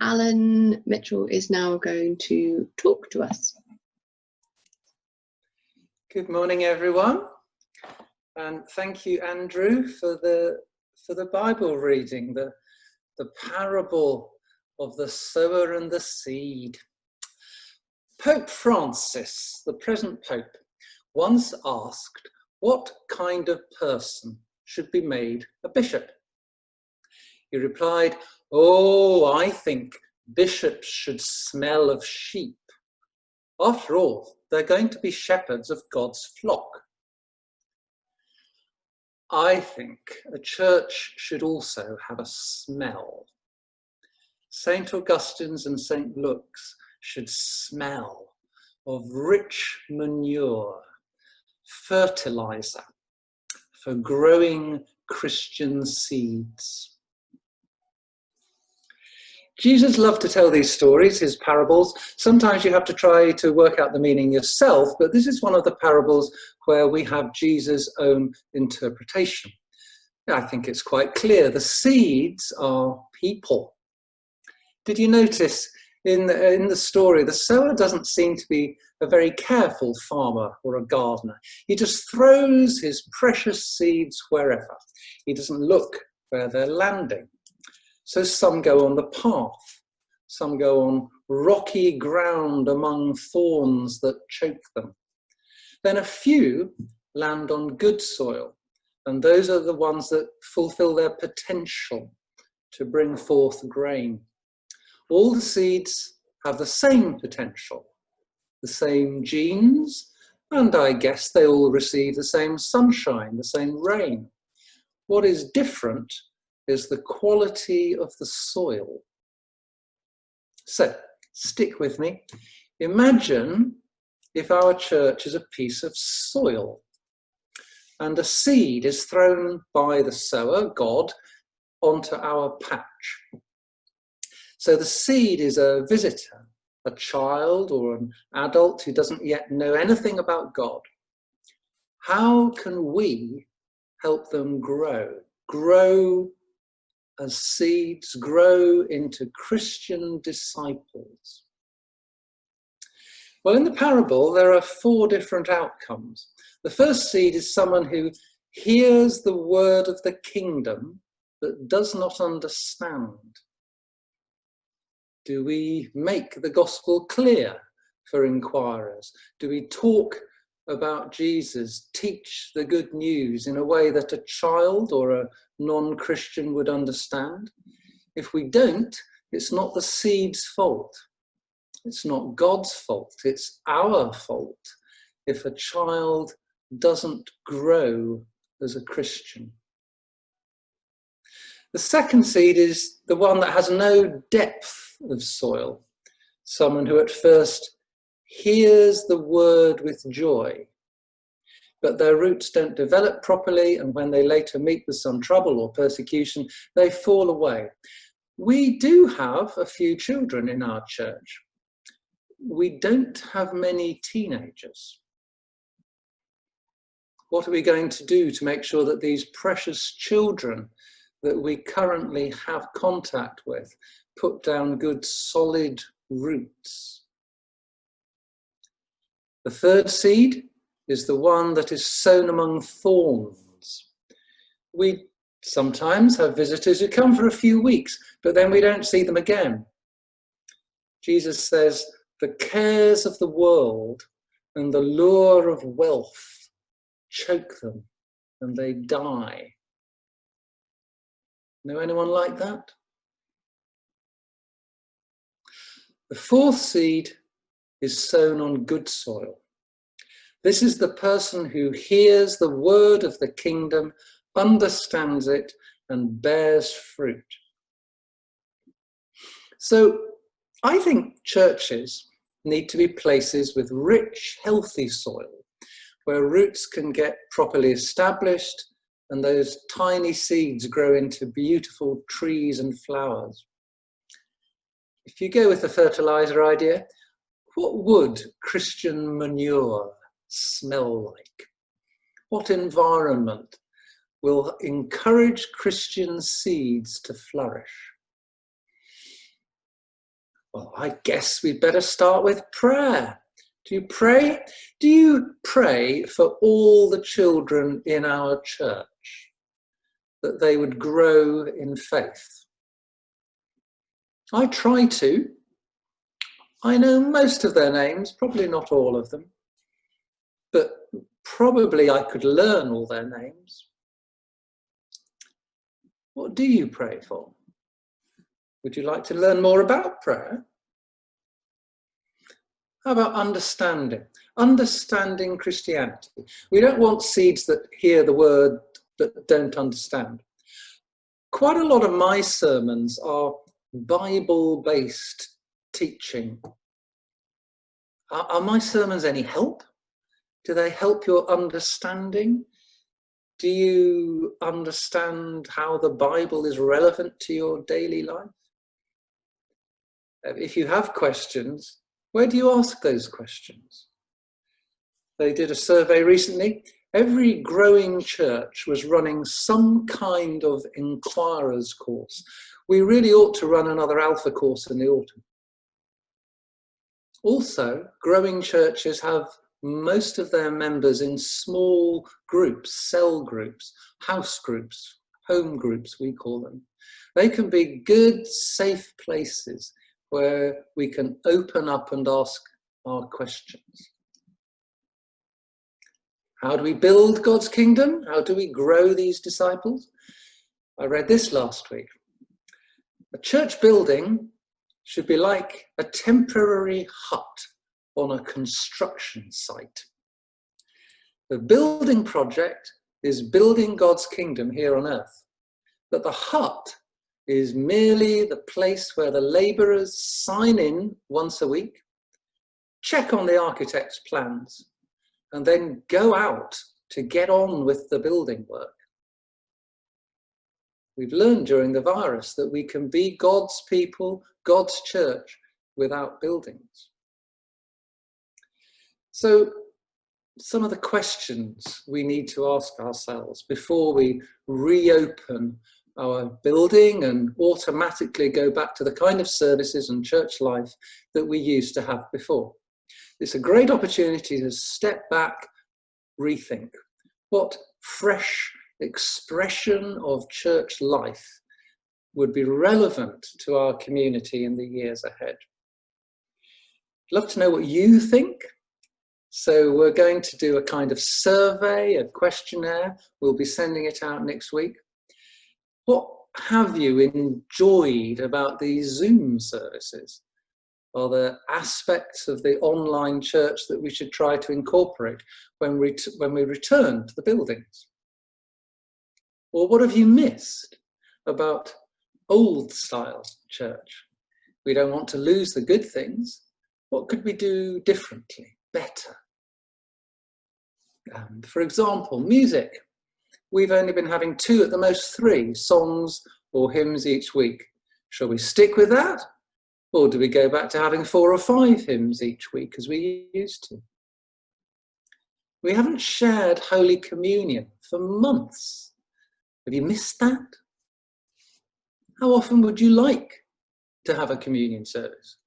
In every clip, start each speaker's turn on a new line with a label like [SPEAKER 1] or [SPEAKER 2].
[SPEAKER 1] Alan Mitchell is now going to talk to us.
[SPEAKER 2] Good morning, everyone, and thank you, Andrew, for the Bible reading, the parable of the sower and the seed. Pope Francis, the present Pope, once asked what kind of person should be made a bishop. He replied, "Oh, I think bishops should smell of sheep. After all, they're going to be shepherds of God's flock. I think a church should also have a smell. St. Augustine's and St. Luke's should smell of rich manure, fertilizer for growing Christian seeds." Jesus loved to tell these stories, his parables. Sometimes you have to try to work out the meaning yourself, but this is one of the parables where we have Jesus' own interpretation. I think it's quite clear. The seeds are people. Did you notice in the story, the sower doesn't seem to be a very careful farmer or a gardener. He just throws his precious seeds wherever. He doesn't look where they're landing. So some go on the path, some go on rocky ground among thorns that choke them. Then a few land on good soil, and those are the ones that fulfill their potential to bring forth grain. All the seeds have the same potential, the same genes, and I guess they all receive the same sunshine, the same rain. What is different is the quality of the soil. So, stick with me. Imagine if our church is a piece of soil and a seed is thrown by the sower, God, onto our patch. So the seed is a visitor, a child or an adult who doesn't yet know anything about God. How can we help them grow as seeds, grow into Christian disciples? Well, in the parable, there are 4 different outcomes. The first seed is someone who hears the word of the kingdom but does not understand. Do we make the gospel clear for inquirers? Do we talk about Jesus, teach the good news in a way that a child or a non-Christian would understand? If we don't, it's not the seed's fault. It's not God's fault. It's our fault if a child doesn't grow as a Christian. The second seed is the one that has no depth of soil. Someone who at first hears the word with joy, but their roots don't develop properly, and when they later meet with some trouble or persecution, they fall away. We do have a few children in our church. We don't have many teenagers. What are we going to do to make sure that these precious children that we currently have contact with put down good solid roots? The third seed is the one that is sown among thorns. We sometimes have visitors who come for a few weeks, but then we don't see them again. Jesus says, the cares of the world and the lure of wealth choke them and they die. Know anyone like that? The fourth seed is sown on good soil. This is the person who hears the word of the kingdom, understands it, and bears fruit. So I think churches need to be places with rich, healthy soil, where roots can get properly established and those tiny seeds grow into beautiful trees and flowers. If you go with the fertilizer idea, what would Christian manure smell like? What environment will encourage Christian seeds to flourish? Well, I guess we'd better start with prayer. Do you pray? Do you pray for all the children in our church, that they would grow in faith? I try to. I know most of their names, probably not all of them, but probably I could learn all their names. What do you pray for? Would you like to learn more about prayer? How about understanding? Understanding Christianity. We don't want seeds that hear the word but don't understand. Quite a lot of my sermons are Bible-based teaching. Are my sermons any help? Do they help your understanding? Do you understand how the Bible is relevant to your daily life? If you have questions, where do you ask those questions? They did a survey recently. Every growing church was running some kind of inquirer's course. We really ought to run another Alpha course in the autumn. Also, growing churches have most of their members in small groups, cell groups, house groups, home groups, we call them. They can be good, safe places where we can open up and ask our questions. How do we build God's kingdom? How do we grow these disciples? I read this last week. A church building should be like a temporary hut on a construction site. The building project is building God's kingdom here on earth, but the hut is merely the place where the labourers sign in once a week, check on the architect's plans, and then go out to get on with the building work. We've learned during the virus that we can be God's people, God's church, without buildings. So some of the questions we need to ask ourselves before we reopen our building and automatically go back to the kind of services and church life that we used to have before. It's a great opportunity to step back, rethink. What fresh expression of church life would be relevant to our community in the years ahead? I'd love to know what you think. So we're going to do a kind of survey, a questionnaire. We'll be sending it out next week. What have you enjoyed about these Zoom services? Are there aspects of the online church that we should try to incorporate when we return to the buildings? Or what have you missed about old style church? We don't want to lose the good things. What could we do differently, better? For example, music. We've only been having 2, at the most 3 songs or hymns each week. Shall we stick with that? Or do we go back to having 4 or 5 hymns each week as we used to? We haven't shared Holy Communion for months. Have you missed that? How often would you like to have a communion service?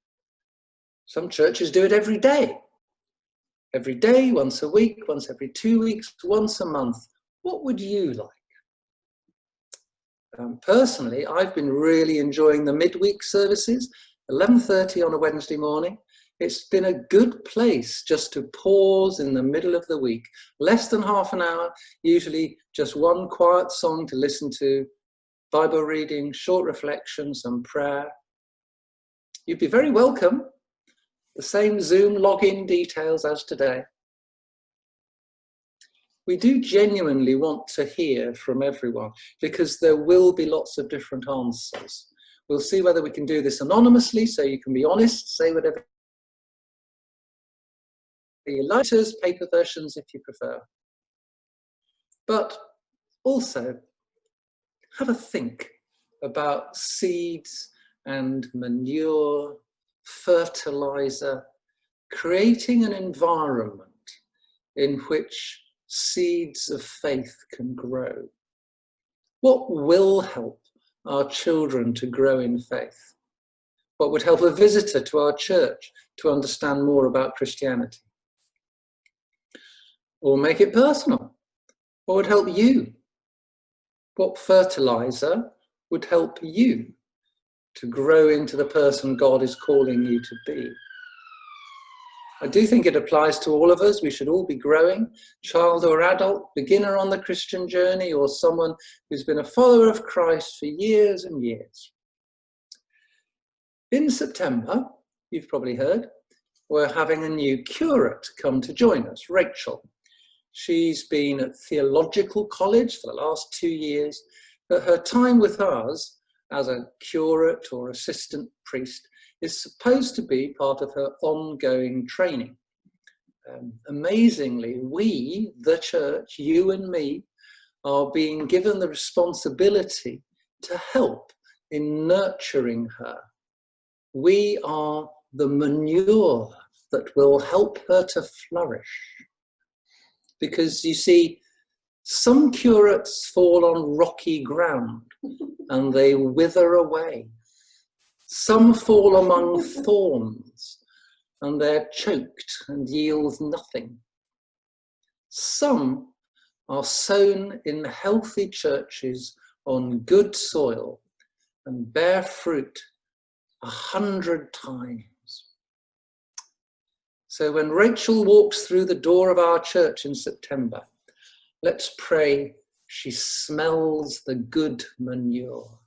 [SPEAKER 2] Some churches do it every day. Every day, once a week, once every 2 weeks, once a month. What would you like? Personally, I've been really enjoying the midweek services, 11:30 on a Wednesday morning. It's been a good place just to pause in the middle of the week. Less than half an hour, usually just one quiet song to listen to, Bible reading, short reflection, some prayer. You'd be very welcome. The same Zoom login details as today. We do genuinely want to hear from everyone because there will be lots of different answers. We'll see whether we can do this anonymously, so you can be honest, say whatever you like, paper versions if you prefer. But also, have a think about seeds and manure, fertilizer, creating an environment in which seeds of faith can grow. What will help our children to grow in faith? What would help a visitor to our church to understand more about Christianity? Or make it personal? What would help you? What fertilizer would help you to grow into the person God is calling you to be? I do think it applies to all of us. We should all be growing, child or adult, beginner on the Christian journey, or someone who's been a follower of Christ for years and years. In September, you've probably heard, we're having a new curate come to join us, Rachel. She's been at theological college for the last 2 years, but her time with us as a curate or assistant priest is supposed to be part of her ongoing training. Amazingly, we, the church, you and me, are being given the responsibility to help in nurturing her. We are the manure that will help her to flourish. Because you see, some curates fall on rocky ground and they wither away. Some fall among thorns and they're choked and yield nothing. Some are sown in healthy churches on good soil and bear fruit 100 times. So when Rachel walks through the door of our church in September, let's pray she smells the good manure.